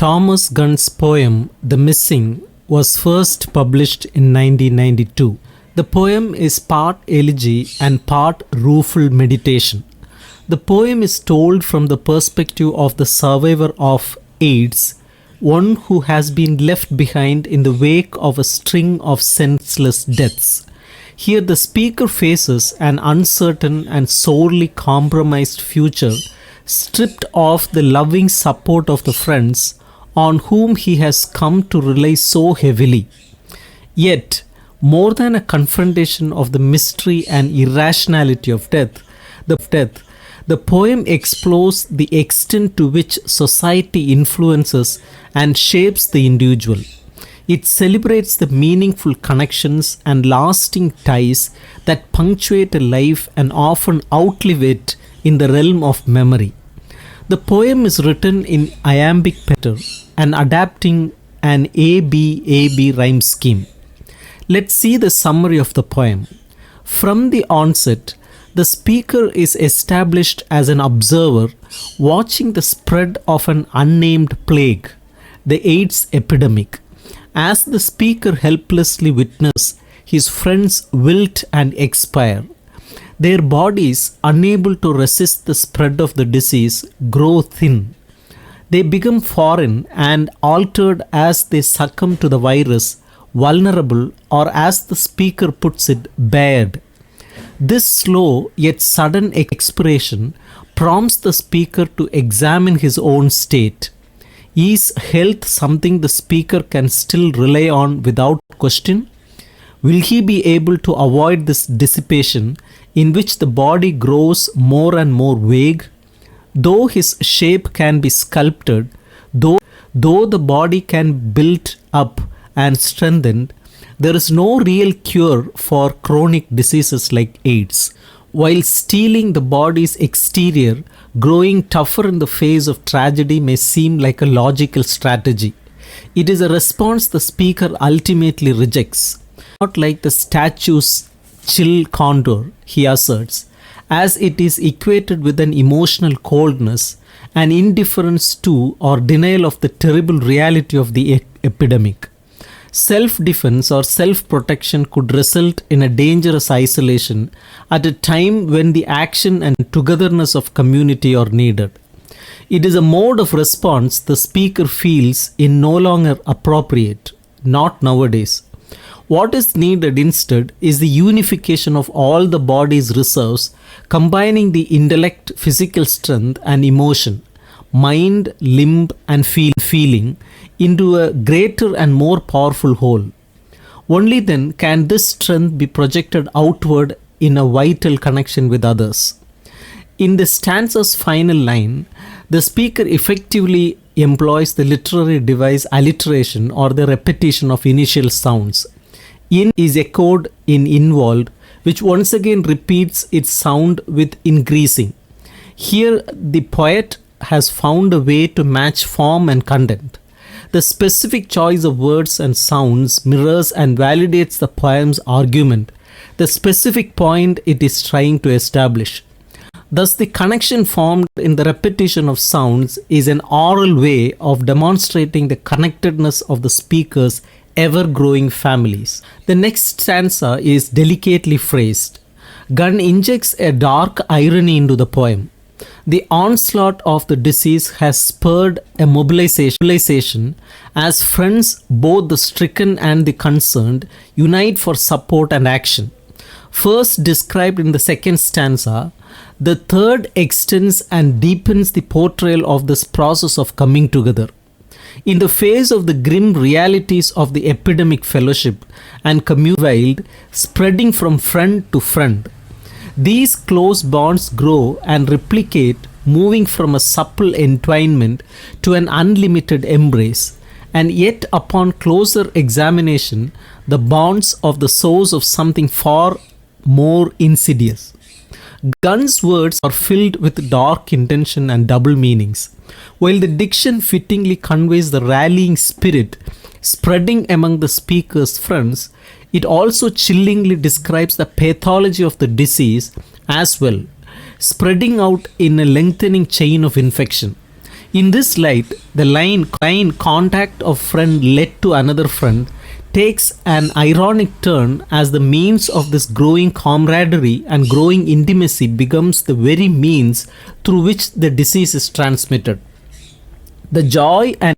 Thomas Gunn's poem The Missing was first published in 1992. The poem is part elegy and part rueful meditation. The poem is told from the perspective of the survivor of AIDS, one who has been left behind in the wake of a string of senseless deaths. Here the speaker faces an uncertain and sorely compromised future, stripped of the loving support of the friends on whom he has come to rely so heavily. Yet, more than a confrontation of the mystery and irrationality of death, the poem explores the extent to which society influences and shapes the individual. It celebrates the meaningful connections and lasting ties that punctuate a life and often outlive it in the realm of memory. The poem is written in iambic pentameter and adapting an ABAB rhyme scheme. Let's see the summary of the poem. From the onset, the speaker is established as an observer watching the spread of an unnamed plague, the AIDS epidemic. As the speaker helplessly witnesses his friends wilt and expire, their bodies, unable to resist the spread of the disease, grow thin. They become foreign and altered as they succumb to the virus, vulnerable, or as the speaker puts it, bared. This slow yet sudden expiration prompts the speaker to examine his own state. Is health something the speaker can still rely on without question? Will he be able to avoid this dissipation in which the body grows more and more vague? Though his shape can be sculpted, though the body can be built up and strengthened, there is no real cure for chronic diseases like AIDS. While stealing the body's exterior, growing tougher in the face of tragedy may seem like a logical strategy. It is a response the speaker ultimately rejects. Not like the statue's chill condor, he asserts, as it is equated with an emotional coldness, an indifference to or denial of the terrible reality of the epidemic. Self-defense or self-protection could result in a dangerous isolation at a time when the action and togetherness of community are needed. It is a mode of response the speaker feels is no longer appropriate, not nowadays. What is needed instead is the unification of all the body's reserves, combining the intellect, physical strength and emotion, mind, limb and feeling into a greater and more powerful whole. Only then can this strength be projected outward in a vital connection with others. In the stanza's final line, the speaker effectively employs the literary device alliteration or the repetition of initial sounds. In is echoed in involved, which once again repeats its sound with increasing. Here the poet has found a way to match form and content. The specific choice of words and sounds mirrors and validates the poem's argument, the specific point it is trying to establish. Thus, the connection formed in the repetition of sounds is an oral way of demonstrating the connectedness of the speaker's ever-growing families. The next stanza is delicately phrased. Gunn injects a dark irony into the poem. The onslaught of the disease has spurred a mobilization as friends, both the stricken and the concerned, unite for support and action. First described in the second stanza, the third extends and deepens the portrayal of this process of coming together. In the face of the grim realities of the epidemic fellowship and community spreading from friend to friend, these close bonds grow and replicate, moving from a supple entwinement to an unlimited embrace, and yet upon closer examination, the bonds of the source of something far more insidious. Gunn's words are filled with dark intention and double meanings. While the diction fittingly conveys the rallying spirit spreading among the speaker's friends, it also chillingly describes the pathology of the disease as well, spreading out in a lengthening chain of infection. In this light, the line contact of friend led to another friend takes an ironic turn as the means of this growing camaraderie and growing intimacy becomes the very means through which the disease is transmitted. The joy and